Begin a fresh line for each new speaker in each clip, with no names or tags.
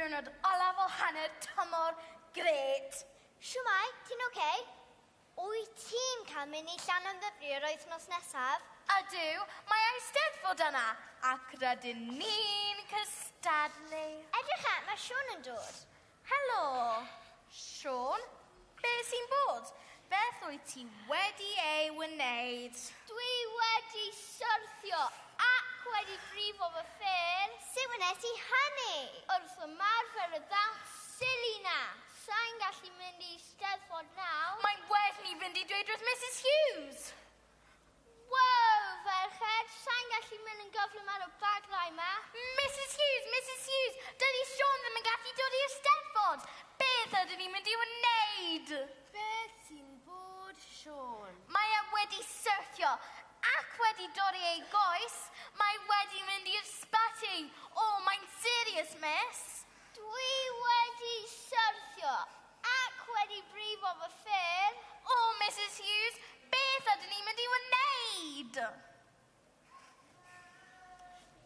diwrnod olaf o hanner tymor gret.
Siwmai, ti'n oce? Wyt ti'n cael mynd i Llanymddyfri yr wythnos nesaf?
Ydw, mae Eisteddfod yna, ac rydyn ni'n cystadlu.
Edrych at, mae Siôn yn dod.
Helo, Siôn. Be sy'n bod? Beth wyt ti wedi ei wneud?
Dwi wedi syrthio ac wedi brifo fy ffyr. Sut wnes i hynny? Wrth ymarfer y ddawns sili na. Sa'n gallu mynd i Eisteddfod nawr?
Mae'n well ni fynd i dweud wrth Mrs Hughes.
Wow, ferched, sa'n gallu mynd yn gyflym ar y baglau ma?
Mrs Hughes, dydy Siôn ddim yn gallu dod i Eisteddfod. Beth ydyn ni'n mynd i wneud?
Beth sy'n bod, Siôn?
Mae e wedi syrthio ac wedi dod i ei goes. Mae wedi mynd i'r sbyty. O, mae'n serious, miss.
Dwi wedi syrthio ac wedi brifo fy ffyr.
O, Mrs Hughes, beth ydyn ni'n mynd i wneud?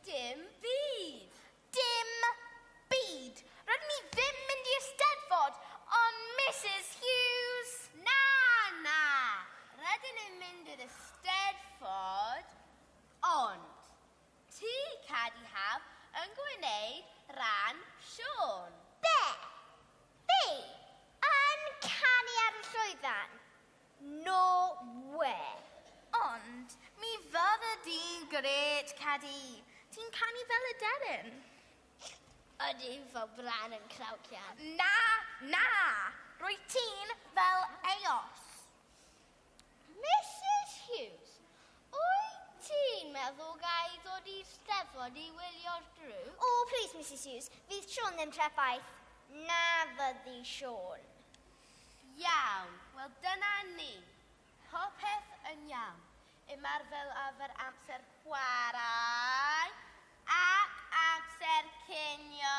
Dim byd.
Dim byd. Rydyn ni ddim mynd i Eisteddfod, ond Mrs Hughes.
Na. Rydyn ni'n mynd i'r Eisteddfod, ond ti, Cadi Haf, yn gwneud ran Siôn. Be? Fi? Yn canu ar y llwyfan? No way.
Ond mi fydde di'n gret, Cadi. Ti'n canu fel y deryn?
Ydy fel bran yn crawcian.
Na. Rwyt ti'n fel eos.
Mrs Hughes, wyt ti'n meddwl gai ddod i Eisteddfod i wylio'r drws? O, please, Mrs Hughes, fydd Siôn ddim treffaith. Na fyddi Siôn. Iawn, wel dyna ni. Popeth yn iawn. Ymarfer ar amser chwarae, ac amser cinio,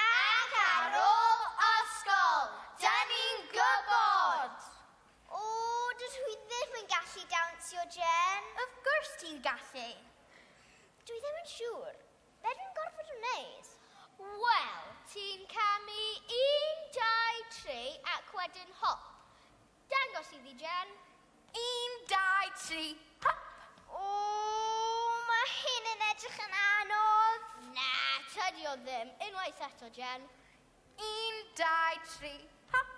ac ar ôl ysgol. Dyn ni'n gwybod. O, dydw i ddim yn gallu dawnsio, Jen.
Of gwrs ti'n gallu.
Dwi ddim yn siŵr. Be dwi'n gorfod wneud? Wel, ti'n camu 1, 2, 3 ac wedyn hop. Dangos iddi, Jen.
1, 2, 3, hop!
O, mae hyn yn edrych yn anodd. Na, tydi o ddim. Unwaith eto, Jen.
1, 2, 3, hop!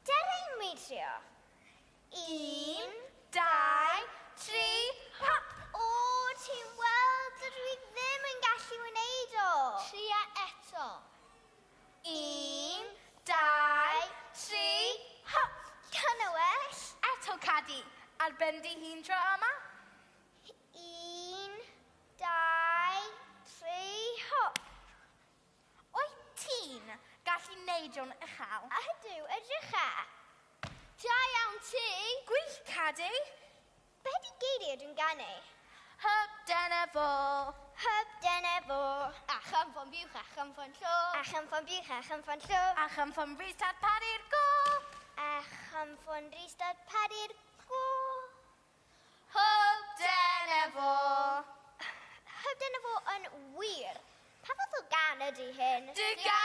Dere mi trio. 1,
2, 3, hop!
O, ti'n weld, dydw i ddim yn gallu wneud o. Tria eto. 1, 2, 3, hop! Dyna well.
Eto, Cadi, ar ben di hun tro yma.
1, 2, 3, hop.
Wyt ti'n gallu neud o'n uchel?
Ydw, edrych e. Da iawn ti.
Gwych, Cadi.
Be di geiriau dwi'n ganu?
Hyb dyna fo.
Hyb dyna fo. A chymffon biwch a chymffon llo. A chymffon biwch a chymffon llo.
A chymffon rhystad pari'r go.
A chymffon rhystad pari'r go.
Hyb dyna fo.
Hyb dyna fo yn wir. Pa fath o gan ydy hyn?
Dy gan